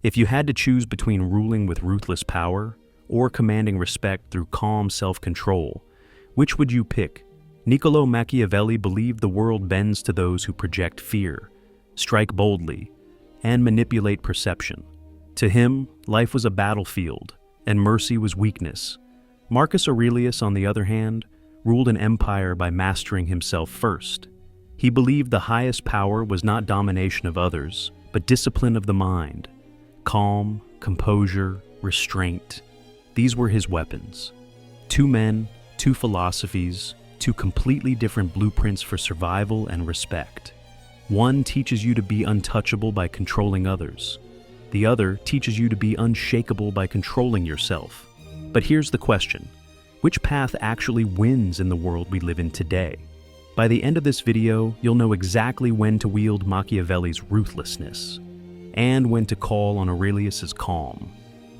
If you had to choose between ruling with ruthless power or commanding respect through calm self-control, which would you pick? Niccolò Machiavelli believed the world bends to those who project fear, strike boldly, and manipulate perception. To him, life was a battlefield, and mercy was weakness. Marcus Aurelius, on the other hand, ruled an empire by mastering himself first. He believed the highest power was not domination of others, but discipline of the mind. Calm, composure, restraint. These were his weapons. Two men, two philosophies, two completely different blueprints for survival and respect. One teaches you to be untouchable by controlling others. The other teaches you to be unshakable by controlling yourself. But here's the question: which path actually wins in the world we live in today? By the end of this video, you'll know exactly when to wield Machiavelli's ruthlessness and when to call on Aurelius's calm.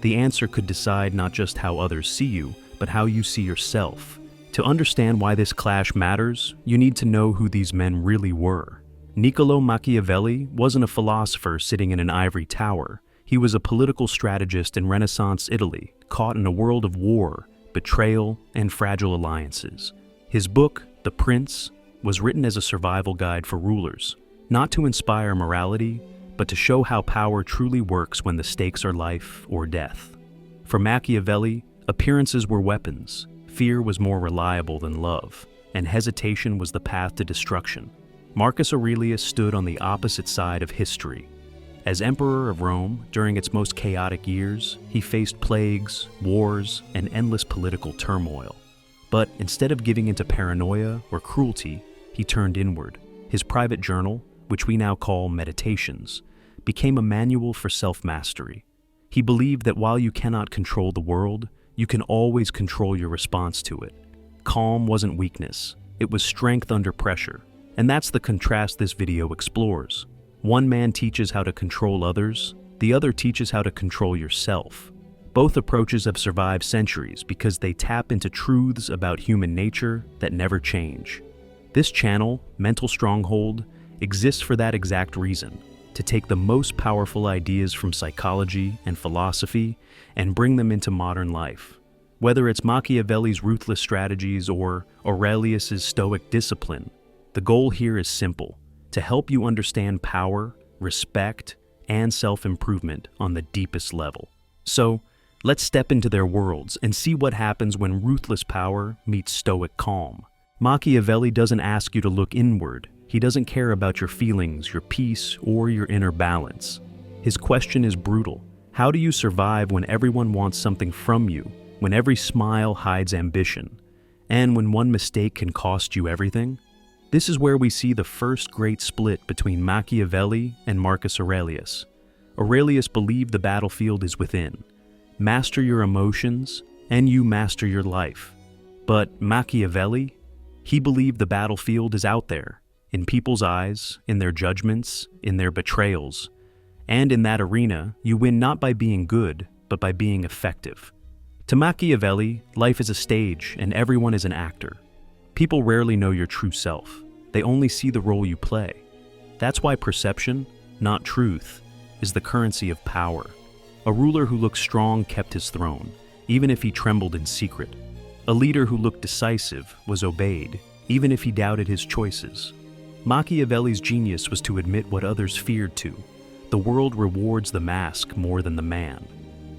The answer could decide not just how others see you, but how you see yourself. To understand why this clash matters, you need to know who these men really were. Niccolò Machiavelli wasn't a philosopher sitting in an ivory tower. He was a political strategist in Renaissance Italy, caught in a world of war, betrayal, and fragile alliances. His book, The Prince, was written as a survival guide for rulers, not to inspire morality, but to show how power truly works when the stakes are life or death. For Machiavelli, appearances were weapons, fear was more reliable than love, and hesitation was the path to destruction. Marcus Aurelius stood on the opposite side of history. As emperor of Rome, during its most chaotic years, he faced plagues, wars, and endless political turmoil. But instead of giving into paranoia or cruelty, he turned inward. His private journal, which we now call Meditations, became a manual for self-mastery. He believed that while you cannot control the world, you can always control your response to it. Calm wasn't weakness, it was strength under pressure. And that's the contrast this video explores. One man teaches how to control others, the other teaches how to control yourself. Both approaches have survived centuries because they tap into truths about human nature that never change. This channel, Mental Stronghold, exists for that exact reason, to take the most powerful ideas from psychology and philosophy and bring them into modern life. Whether it's Machiavelli's ruthless strategies or Aurelius's Stoic discipline, the goal here is simple: to help you understand power, respect, and self-improvement on the deepest level. So, let's step into their worlds and see what happens when ruthless power meets stoic calm. Machiavelli doesn't ask you to look inward. He doesn't care about your feelings, your peace, or your inner balance. His question is brutal. How do you survive when everyone wants something from you, when every smile hides ambition, and when one mistake can cost you everything? This is where we see the first great split between Machiavelli and Marcus Aurelius. Aurelius believed the battlefield is within. Master your emotions, and you master your life. But Machiavelli? He believed the battlefield is out there, in people's eyes, in their judgments, in their betrayals. And in that arena, you win not by being good, but by being effective. To Machiavelli, life is a stage, and everyone is an actor. People rarely know your true self. They only see the role you play. That's why perception, not truth, is the currency of power. A ruler who looked strong kept his throne, even if he trembled in secret. A leader who looked decisive was obeyed, even if he doubted his choices. Machiavelli's genius was to admit what others feared to. The world rewards the mask more than the man.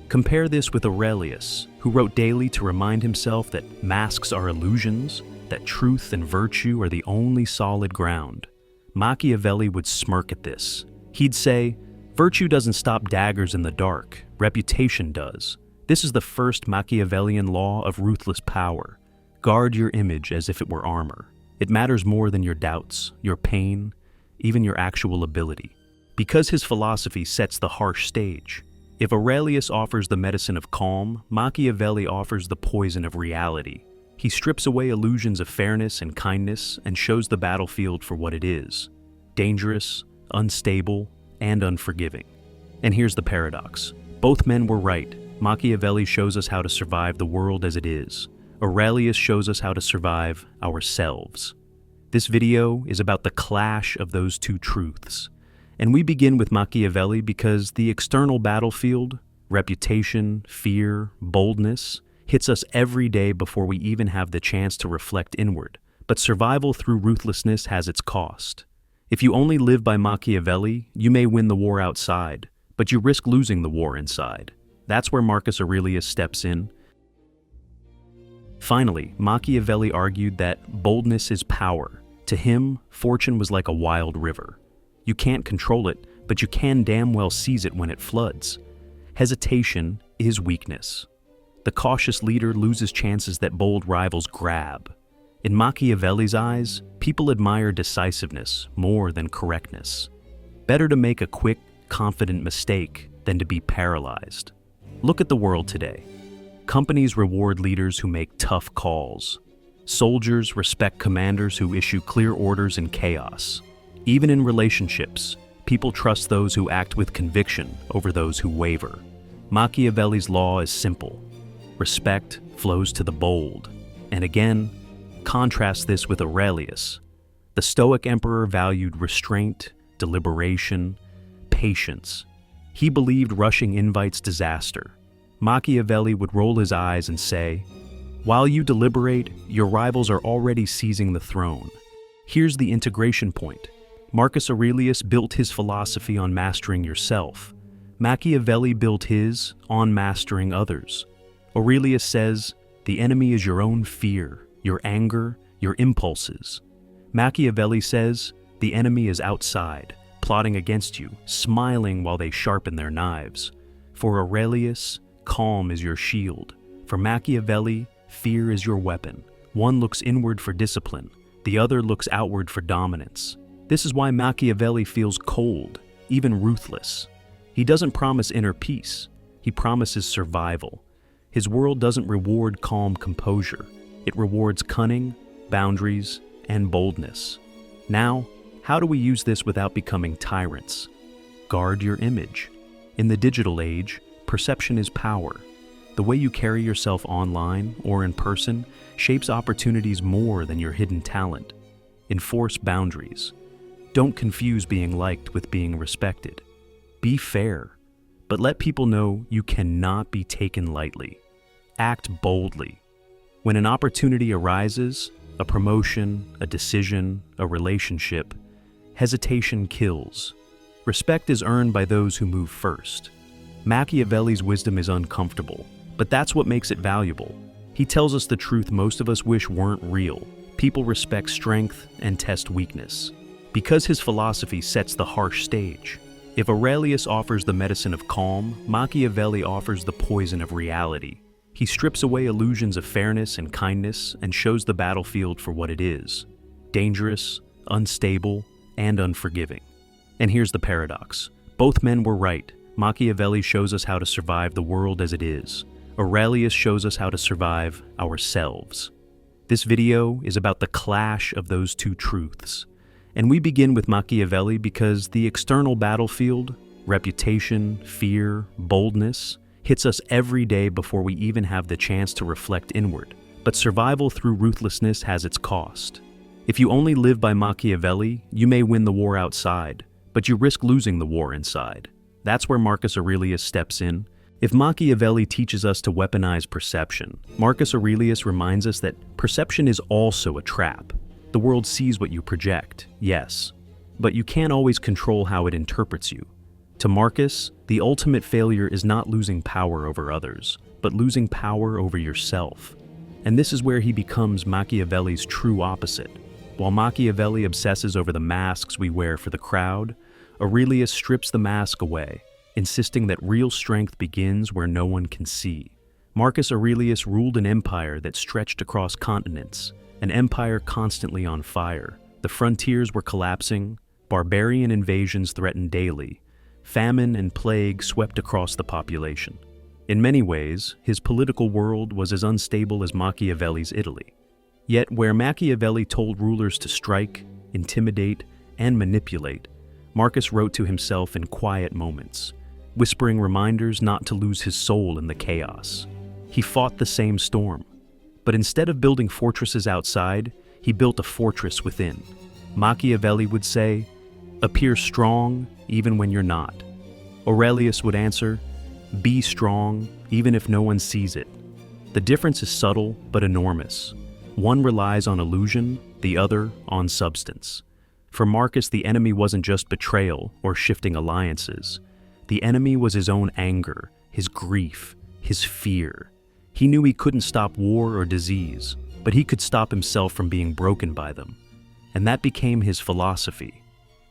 Compare this with Aurelius, who wrote daily to remind himself that masks are illusions, that truth and virtue are the only solid ground. Machiavelli would smirk at this. He'd say, "Virtue doesn't stop daggers in the dark, reputation does." This is the first Machiavellian law of ruthless power. Guard your image as if it were armor. It matters more than your doubts, your pain, even your actual ability. Because his philosophy sets the harsh stage. If Aurelius offers the medicine of calm, Machiavelli offers the poison of reality. He strips away illusions of fairness and kindness and shows the battlefield for what it is: dangerous, unstable, and unforgiving. And here's the paradox. Both men were right. Machiavelli shows us how to survive the world as it is. Aurelius shows us how to survive ourselves. This video is about the clash of those two truths. And we begin with Machiavelli because the external battlefield, reputation, fear, boldness, hits us every day before we even have the chance to reflect inward. But survival through ruthlessness has its cost. If you only live by Machiavelli, you may win the war outside, but you risk losing the war inside. That's where Marcus Aurelius steps in. Finally, Machiavelli argued that boldness is power. To him, fortune was like a wild river. You can't control it, but you can damn well seize it when it floods. Hesitation is weakness. The cautious leader loses chances that bold rivals grab. In Machiavelli's eyes, people admire decisiveness more than correctness. Better to make a quick, confident mistake than to be paralyzed. Look at the world today. Companies reward leaders who make tough calls. Soldiers respect commanders who issue clear orders in chaos. Even in relationships, people trust those who act with conviction over those who waver. Machiavelli's law is simple. Respect flows to the bold. And again, contrast this with Aurelius. The Stoic emperor valued restraint, deliberation, patience. He believed rushing invites disaster. Machiavelli would roll his eyes and say, "While you deliberate, your rivals are already seizing the throne." Here's the integration point. Marcus Aurelius built his philosophy on mastering yourself. Machiavelli built his on mastering others. Aurelius says, the enemy is your own fear, your anger, your impulses. Machiavelli says, the enemy is outside, plotting against you, smiling while they sharpen their knives. For Aurelius, calm is your shield. For Machiavelli, fear is your weapon. One looks inward for discipline, the other looks outward for dominance. This is why Machiavelli feels cold, even ruthless. He doesn't promise inner peace, he promises survival. His world doesn't reward calm composure. It rewards cunning, boundaries, and boldness. Now, how do we use this without becoming tyrants? Guard your image. In the digital age, perception is power. The way you carry yourself online or in person shapes opportunities more than your hidden talent. Enforce boundaries. Don't confuse being liked with being respected. Be fair, but let people know you cannot be taken lightly. Act boldly. When an opportunity arises, a promotion, a decision, a relationship, hesitation kills. Respect is earned by those who move first. Machiavelli's wisdom is uncomfortable, but that's what makes it valuable. He tells us the truth most of us wish weren't real. People respect strength and test weakness. Because his philosophy sets the harsh stage. If Aurelius offers the medicine of calm, Machiavelli offers the poison of reality. He strips away illusions of fairness and kindness and shows the battlefield for what it is: dangerous, unstable, and unforgiving. And here's the paradox. Both men were right. Machiavelli shows us how to survive the world as it is. Aurelius shows us how to survive ourselves. This video is about the clash of those two truths. And we begin with Machiavelli because the external battlefield, reputation, fear, boldness, hits us every day before we even have the chance to reflect inward. But survival through ruthlessness has its cost. If you only live by Machiavelli, you may win the war outside, but you risk losing the war inside. That's where Marcus Aurelius steps in. If Machiavelli teaches us to weaponize perception, Marcus Aurelius reminds us that perception is also a trap. The world sees what you project, yes, but you can't always control how it interprets you. To Marcus, the ultimate failure is not losing power over others, but losing power over yourself. And this is where he becomes Machiavelli's true opposite. While Machiavelli obsesses over the masks we wear for the crowd, Aurelius strips the mask away, insisting that real strength begins where no one can see. Marcus Aurelius ruled an empire that stretched across continents, an empire constantly on fire. The frontiers were collapsing, barbarian invasions threatened daily, famine and plague swept across the population. In many ways, his political world was as unstable as Machiavelli's Italy. Yet where Machiavelli told rulers to strike, intimidate, and manipulate, Marcus wrote to himself in quiet moments, whispering reminders not to lose his soul in the chaos. He fought the same storm, but instead of building fortresses outside, he built a fortress within. Machiavelli would say, Appear strong even when you're not. Aurelius would answer, be strong even if no one sees it. The difference is subtle but enormous. One relies on illusion, the other on substance. For Marcus, the enemy wasn't just betrayal or shifting alliances. The enemy was his own anger, his grief, his fear. He knew he couldn't stop war or disease, but he could stop himself from being broken by them. And that became his philosophy.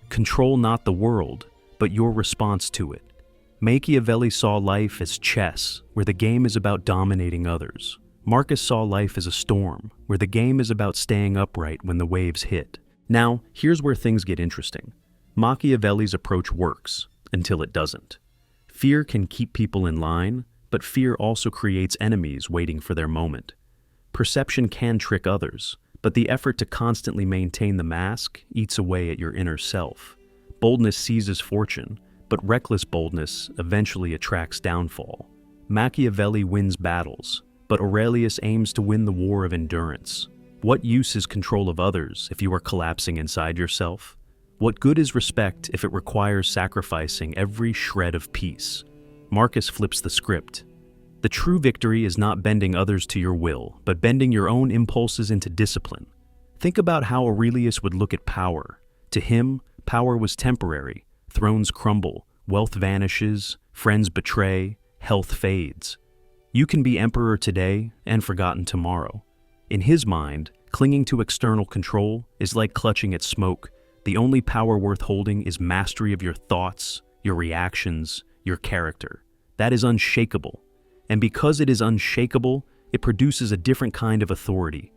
Control not the world, but your response to it. Machiavelli saw life as chess, where the game is about dominating others. Marcus saw life as a storm, where the game is about staying upright when the waves hit. Now, here's where things get interesting. Machiavelli's approach works, until it doesn't. Fear can keep people in line, but fear also creates enemies waiting for their moment. Perception can trick others, but the effort to constantly maintain the mask eats away at your inner self. Boldness seizes fortune, but reckless boldness eventually attracts downfall. Machiavelli wins battles, but Aurelius aims to win the war of endurance. What use is control of others if you are collapsing inside yourself? What good is respect if it requires sacrificing every shred of peace? Marcus flips the script. The true victory is not bending others to your will, but bending your own impulses into discipline. Think about how Aurelius would look at power. To him, power was temporary. Thrones crumble, wealth vanishes, friends betray, health fades. You can be emperor today and forgotten tomorrow. In his mind, clinging to external control is like clutching at smoke. The only power worth holding is mastery of your thoughts, your reactions, your character. That is unshakable. And because it is unshakable, it produces a different kind of authority.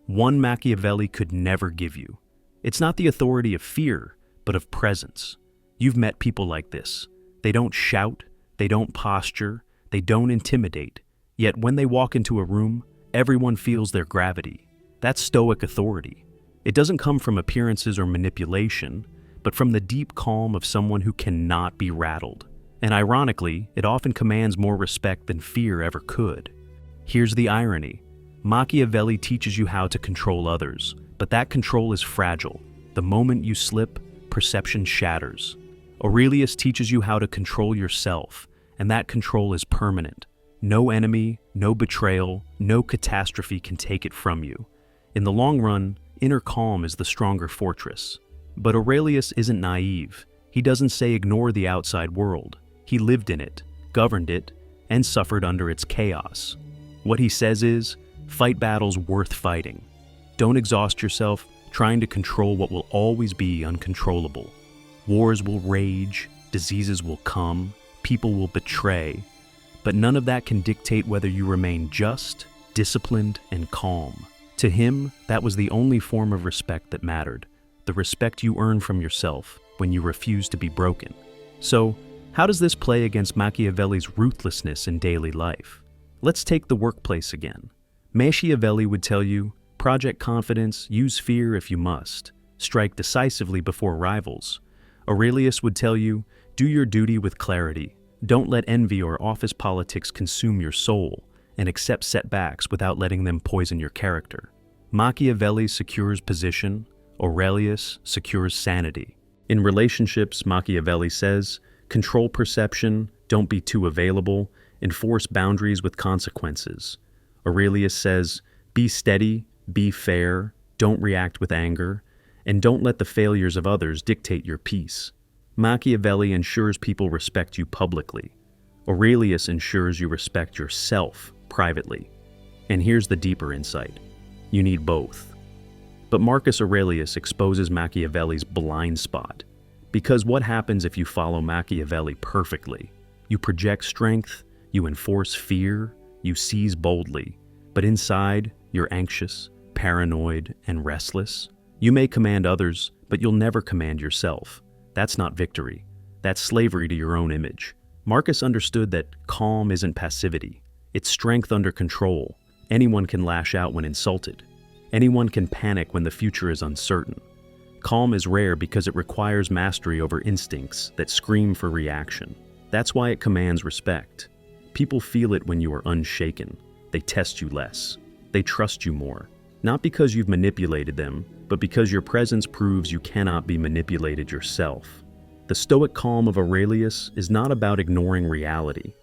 One Machiavelli could never give you. It's not the authority of fear, but of presence. You've met people like this. They don't shout, they don't posture, they don't intimidate. Yet when they walk into a room, everyone feels their gravity. That's Stoic authority. It doesn't come from appearances or manipulation, but from the deep calm of someone who cannot be rattled. And ironically, it often commands more respect than fear ever could. Here's the irony. Machiavelli teaches you how to control others, but that control is fragile. The moment you slip, perception shatters. Aurelius teaches you how to control yourself, and that control is permanent. No enemy, no betrayal, no catastrophe can take it from you. In the long run, inner calm is the stronger fortress. But Aurelius isn't naive. He doesn't say ignore the outside world. He lived in it, governed it, and suffered under its chaos. What he says is, fight battles worth fighting. Don't exhaust yourself trying to control what will always be uncontrollable. Wars will rage, diseases will come, people will betray, but none of that can dictate whether you remain just, disciplined, and calm. To him, that was the only form of respect that mattered, the respect you earn from yourself when you refuse to be broken. So, how does this play against Machiavelli's ruthlessness in daily life? Let's take the workplace again. Machiavelli would tell you, project confidence, use fear if you must, strike decisively before rivals. Aurelius would tell you, do your duty with clarity, don't let envy or office politics consume your soul, and accept setbacks without letting them poison your character. Machiavelli secures position, Aurelius secures sanity. In relationships, Machiavelli says, control perception, don't be too available, enforce boundaries with consequences. Aurelius says, be steady, be fair, don't react with anger, and don't let the failures of others dictate your peace. Machiavelli ensures people respect you publicly. Aurelius ensures you respect yourself privately. And here's the deeper insight. You need both. But Marcus Aurelius exposes Machiavelli's blind spot. Because what happens if you follow Machiavelli perfectly? You project strength, you enforce fear, you seize boldly, but inside, you're anxious, paranoid, and restless. You may command others, but you'll never command yourself. That's not victory. That's slavery to your own image. Marcus understood that calm isn't passivity. It's strength under control. Anyone can lash out when insulted. Anyone can panic when the future is uncertain. Calm is rare because it requires mastery over instincts that scream for reaction. That's why it commands respect. People feel it when you are unshaken. They test you less. They trust you more. not because you've manipulated them, but because your presence proves you cannot be manipulated yourself. The Stoic calm of Aurelius is not about ignoring reality.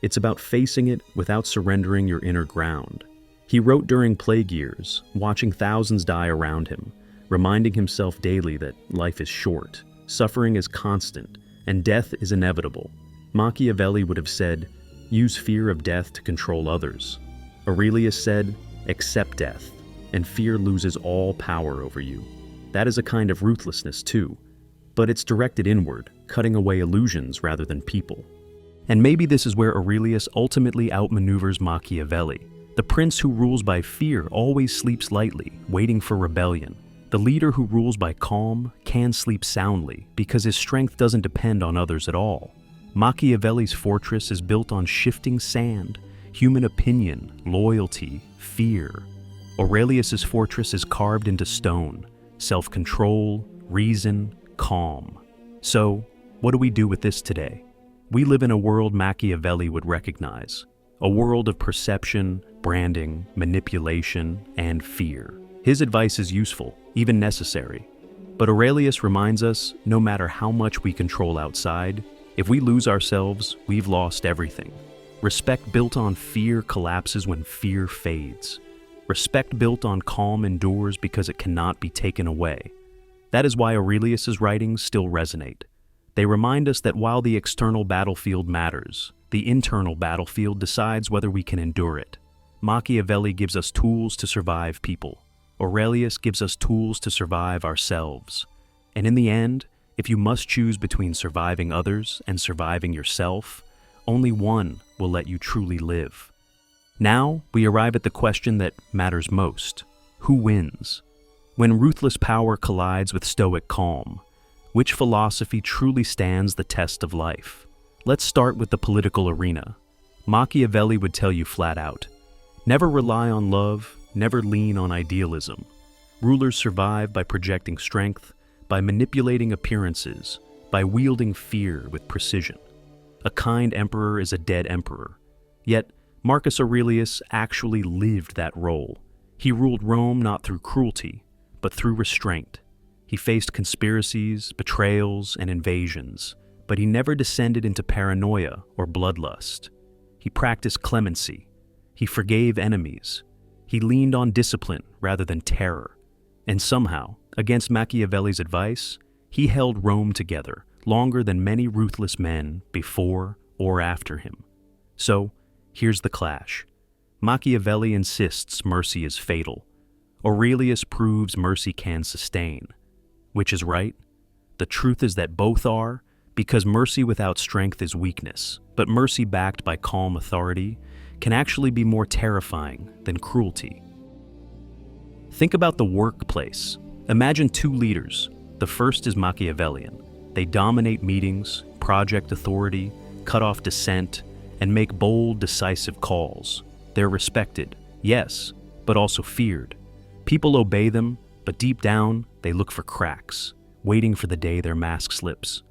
It's about facing it without surrendering your inner ground. He wrote during plague years, watching thousands die around him, reminding himself daily that life is short, suffering is constant, and death is inevitable. Machiavelli would have said, use fear of death to control others. Aurelius said, accept death, and fear loses all power over you. That is a kind of ruthlessness too, but it's directed inward, cutting away illusions rather than people. And maybe this is where Aurelius ultimately outmaneuvers Machiavelli. The prince who rules by fear always sleeps lightly, waiting for rebellion. The leader who rules by calm can sleep soundly because his strength doesn't depend on others at all. Machiavelli's fortress is built on shifting sand, human opinion, loyalty, fear. Aurelius's fortress is carved into stone, self-control, reason, calm. So, what do we do with this today? We live in a world Machiavelli would recognize, a world of perception, branding, manipulation, and fear. His advice is useful, even necessary. But Aurelius reminds us, no matter how much we control outside, if we lose ourselves, we've lost everything. Respect built on fear collapses when fear fades. Respect built on calm endures because it cannot be taken away. That is why Aurelius's writings still resonate. They remind us that while the external battlefield matters, the internal battlefield decides whether we can endure it. Machiavelli gives us tools to survive people. Aurelius gives us tools to survive ourselves. And in the end, if you must choose between surviving others and surviving yourself, only one will let you truly live. Now, we arrive at the question that matters most. Who wins? When ruthless power collides with stoic calm, which philosophy truly stands the test of life? Let's start with the political arena. Machiavelli would tell you flat out, never rely on love, never lean on idealism. Rulers survive by projecting strength, by manipulating appearances, by wielding fear with precision. A kind emperor is a dead emperor. Yet, Marcus Aurelius actually lived that role. He ruled Rome not through cruelty, but through restraint. He faced conspiracies, betrayals, and invasions, but he never descended into paranoia or bloodlust. He practiced clemency. He forgave enemies. He leaned on discipline rather than terror. And somehow, against Machiavelli's advice, he held Rome together longer than many ruthless men before or after him. So, here's the clash. Machiavelli insists mercy is fatal. Aurelius proves mercy can sustain. Which is right? The truth is that both are, because mercy without strength is weakness, but mercy backed by calm authority can actually be more terrifying than cruelty. Think about the workplace. Imagine two leaders. The first is Machiavellian. They dominate meetings, project authority, cut off dissent, and make bold, decisive calls. They're respected, yes, but also feared. People obey them, but deep down, they look for cracks, waiting for the day their mask slips.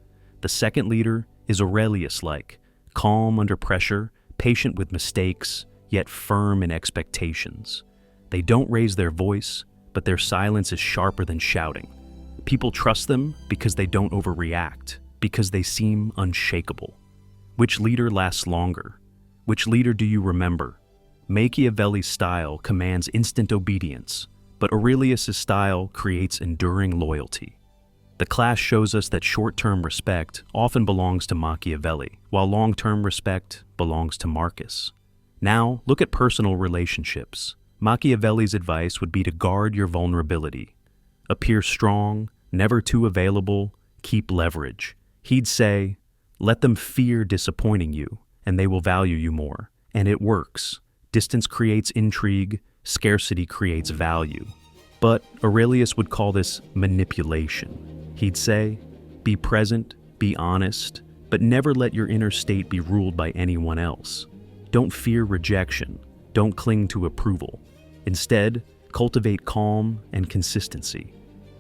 The second leader is Aurelius-like, calm under pressure, patient with mistakes, yet firm in expectations. They don't raise their voice, but their silence is sharper than shouting. People trust them because they don't overreact, because they seem unshakable. Which leader lasts longer? Which leader do you remember? Machiavelli's style commands instant obedience, but Aurelius's style creates enduring loyalty. The clash shows us that short-term respect often belongs to Machiavelli, while long-term respect belongs to Marcus. Now, look at personal relationships. Machiavelli's advice would be to guard your vulnerability. Appear strong, never too available, keep leverage. He'd say, let them fear disappointing you, and they will value you more. And it works. Distance creates intrigue, scarcity creates value. But Aurelius would call this manipulation. He'd say, be present, be honest, but never let your inner state be ruled by anyone else. Don't fear rejection. Don't cling to approval. Instead, cultivate calm and consistency.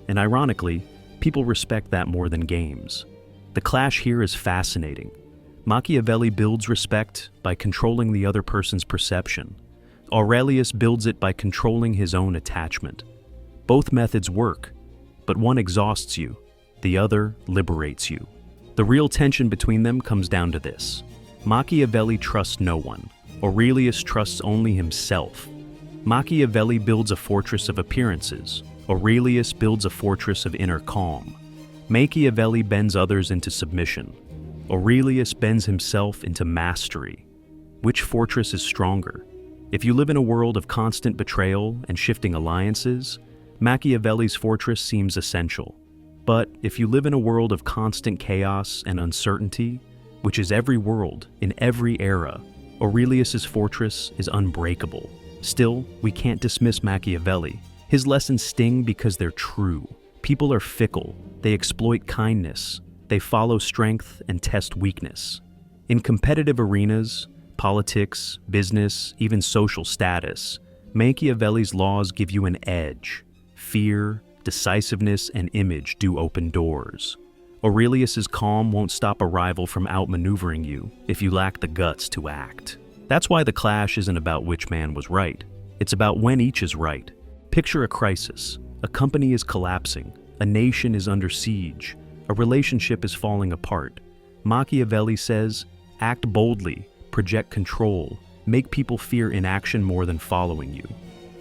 And ironically, people respect that more than games. The clash here is fascinating. Machiavelli builds respect by controlling the other person's perception. Aurelius builds it by controlling his own attachment. Both methods work, but one exhausts you, the other liberates you. The real tension between them comes down to this. Machiavelli trusts no one. Aurelius trusts only himself. Machiavelli builds a fortress of appearances. Aurelius builds a fortress of inner calm. Machiavelli bends others into submission. Aurelius bends himself into mastery. Which fortress is stronger? If you live in a world of constant betrayal and shifting alliances, Machiavelli's fortress seems essential. But if you live in a world of constant chaos and uncertainty, which is every world, in every era, Aurelius's fortress is unbreakable. Still, we can't dismiss Machiavelli. His lessons sting because they're true. People are fickle. They exploit kindness. They follow strength and test weakness. In competitive arenas, politics, business, even social status, Machiavelli's laws give you an edge. Fear, decisiveness, and image do open doors. Aurelius's calm won't stop a rival from outmaneuvering you if you lack the guts to act. That's why the clash isn't about which man was right. It's about when each is right. Picture a crisis. A company is collapsing. A nation is under siege. A relationship is falling apart. Machiavelli says, act boldly, project control, make people fear inaction more than following you.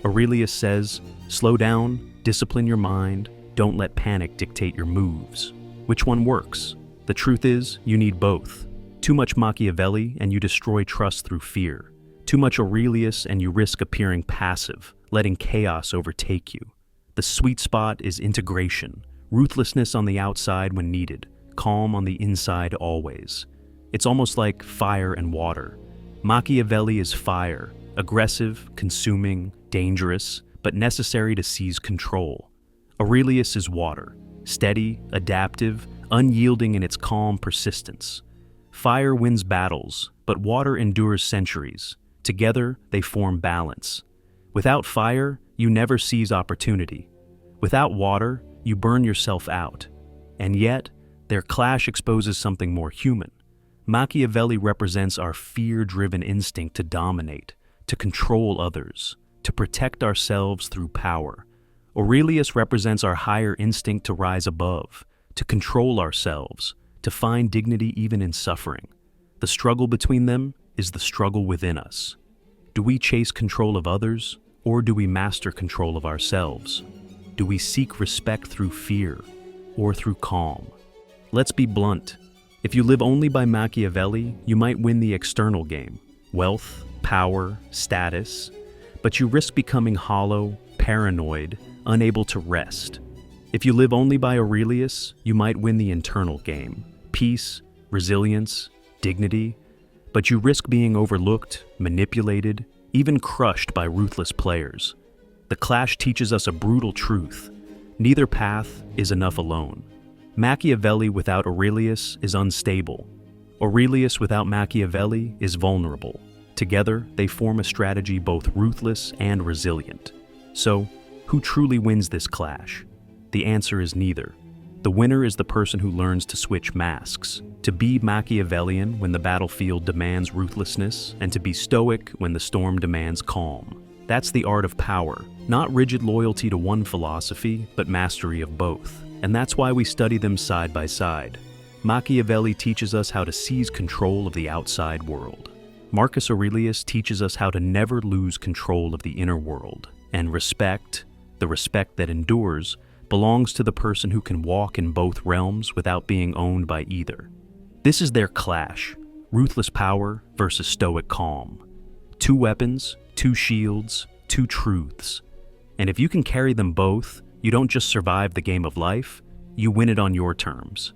Aurelius says, slow down, discipline your mind, don't let panic dictate your moves. Which one works? The truth is, you need both. Too much Machiavelli and you destroy trust through fear. Too much Aurelius and you risk appearing passive, letting chaos overtake you. The sweet spot is integration, ruthlessness on the outside when needed, calm on the inside always. It's almost like fire and water. Machiavelli is fire, aggressive, consuming, dangerous, but necessary to seize control. Aurelius is water, steady, adaptive, unyielding in its calm persistence. Fire wins battles, but water endures centuries. Together, they form balance. Without fire, you never seize opportunity. Without water, you burn yourself out. And yet, their clash exposes something more human. Machiavelli represents our fear-driven instinct to dominate, to control others, to protect ourselves through power. Aurelius represents our higher instinct to rise above, to control ourselves, to find dignity even in suffering. The struggle between them is the struggle within us. Do we chase control of others, or do we master control of ourselves? Do we seek respect through fear, or through calm? Let's be blunt. If you live only by Machiavelli, you might win the external game, wealth, power, status, but you risk becoming hollow, paranoid, unable to rest. If you live only by Aurelius, you might win the internal game, peace, resilience, dignity, but you risk being overlooked, manipulated, even crushed by ruthless players. The clash teaches us a brutal truth. Neither path is enough alone. Machiavelli without Aurelius is unstable. Aurelius without Machiavelli is vulnerable. Together, they form a strategy both ruthless and resilient. So, who truly wins this clash? The answer is neither. The winner is the person who learns to switch masks, to be Machiavellian when the battlefield demands ruthlessness, and to be Stoic when the storm demands calm. That's the art of power, not rigid loyalty to one philosophy, but mastery of both. And that's why we study them side by side. Machiavelli teaches us how to seize control of the outside world. Marcus Aurelius teaches us how to never lose control of the inner world. And respect, the respect that endures, belongs to the person who can walk in both realms without being owned by either. This is their clash, ruthless power versus stoic calm. Two weapons, two shields, two truths. And if you can carry them both, you don't just survive the game of life, you win it on your terms.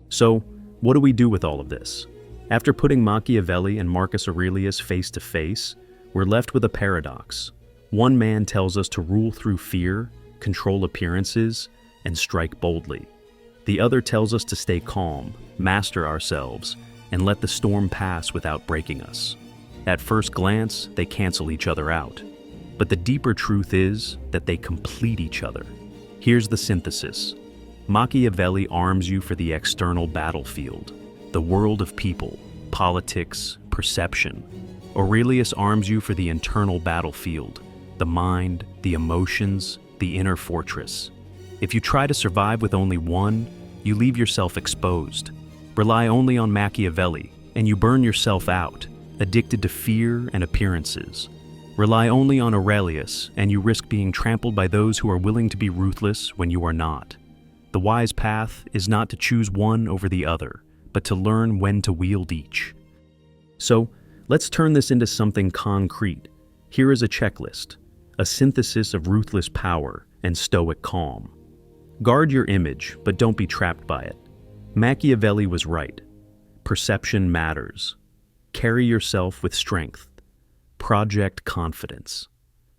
So, what do we do with all of this? After putting Machiavelli and Marcus Aurelius face to face, we're left with a paradox. One man tells us to rule through fear, control appearances, and strike boldly. The other tells us to stay calm, master ourselves, and let the storm pass without breaking us. At first glance, they cancel each other out. But the deeper truth is that they complete each other. Here's the synthesis. Machiavelli arms you for the external battlefield, the world of people, politics, perception. Aurelius arms you for the internal battlefield, the mind, the emotions, the inner fortress. If you try to survive with only one, you leave yourself exposed. Rely only on Machiavelli, and you burn yourself out, addicted to fear and appearances. Rely only on Aurelius, and you risk being trampled by those who are willing to be ruthless when you are not. The wise path is not to choose one over the other, but to learn when to wield each. So, let's turn this into something concrete. Here is a checklist, a synthesis of ruthless power and stoic calm. Guard your image, but don't be trapped by it. Machiavelli was right. Perception matters. Carry yourself with strength. Project confidence.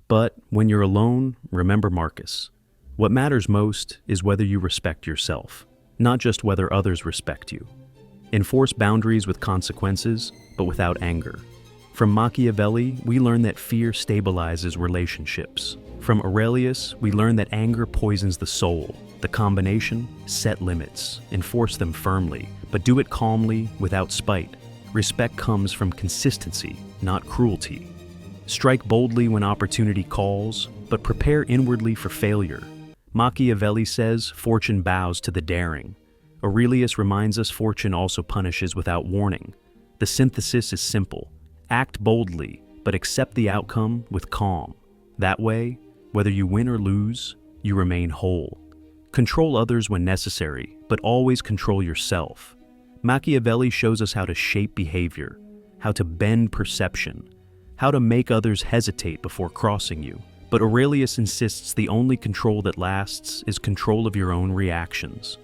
But when you're alone, remember Marcus. What matters most is whether you respect yourself, not just whether others respect you. Enforce boundaries with consequences, but without anger. From Machiavelli, we learn that fear stabilizes relationships. From Aurelius, we learn that anger poisons the soul. The combination: set limits, enforce them firmly, but do it calmly, without spite. Respect comes from consistency, not cruelty. Strike boldly when opportunity calls, but prepare inwardly for failure. Machiavelli says, fortune bows to the daring. Aurelius reminds us fortune also punishes without warning. The synthesis is simple. Act boldly, but accept the outcome with calm. That way, whether you win or lose, you remain whole. Control others when necessary, but always control yourself. Machiavelli shows us how to shape behavior, how to bend perception, how to make others hesitate before crossing you. But Aurelius insists the only control that lasts is control of your own reactions.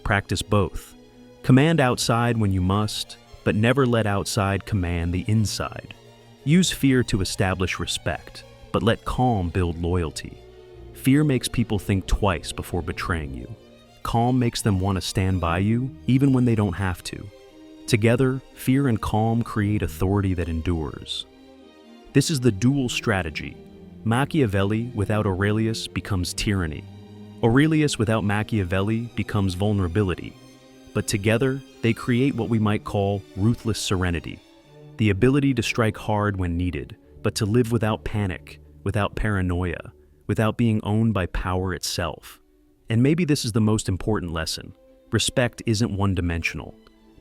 Practice both. Command outside when you must, but never let outside command the inside. Use fear to establish respect, but let calm build loyalty. Fear makes people think twice before betraying you. Calm makes them want to stand by you, even when they don't have to. Together, fear and calm create authority that endures. This is the dual strategy. Machiavelli without Aurelius becomes tyranny. Aurelius without Machiavelli becomes vulnerability. But together, they create what we might call ruthless serenity. The ability to strike hard when needed, but to live without panic, without paranoia, without being owned by power itself. And maybe this is the most important lesson. Respect isn't one-dimensional.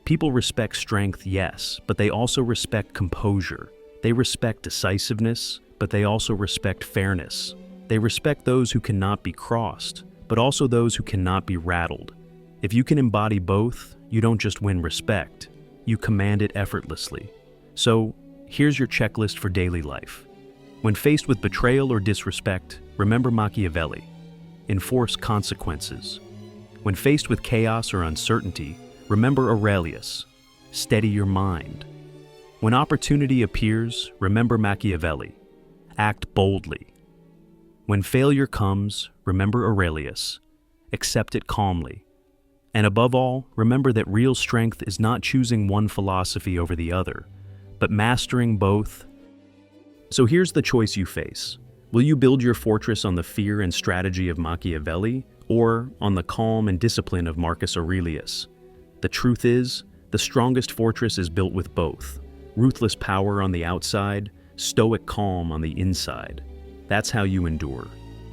People respect strength, yes, but they also respect composure. They respect decisiveness, but they also respect fairness. They respect those who cannot be crossed, but also those who cannot be rattled. If you can embody both, you don't just win respect, you command it effortlessly. So, here's your checklist for daily life. When faced with betrayal or disrespect, remember Machiavelli. Enforce consequences. When faced with chaos or uncertainty, remember Aurelius. Steady your mind. When opportunity appears, remember Machiavelli. Act boldly. When failure comes, remember Aurelius. Accept it calmly. And above all, remember that real strength is not choosing one philosophy over the other, but mastering both. So here's the choice you face. Will you build your fortress on the fear and strategy of Machiavelli, or on the calm and discipline of Marcus Aurelius? The truth is, the strongest fortress is built with both. Ruthless power on the outside, stoic calm on the inside. That's how you endure.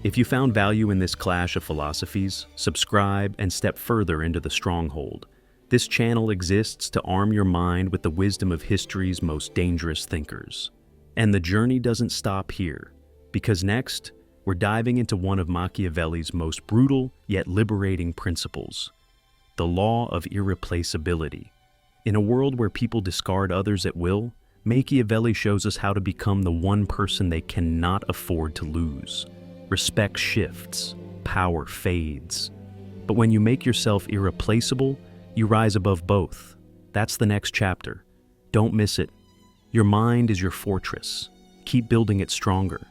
If you found value in this clash of philosophies, subscribe and step further into the Stronghold. This channel exists to arm your mind with the wisdom of history's most dangerous thinkers. And the journey doesn't stop here, because next, we're diving into one of Machiavelli's most brutal yet liberating principles, the law of irreplaceability. In a world where people discard others at will, Machiavelli shows us how to become the one person they cannot afford to lose. Respect shifts, power fades. But when you make yourself irreplaceable, you rise above both. That's the next chapter. Don't miss it. Your mind is your fortress. Keep building it stronger.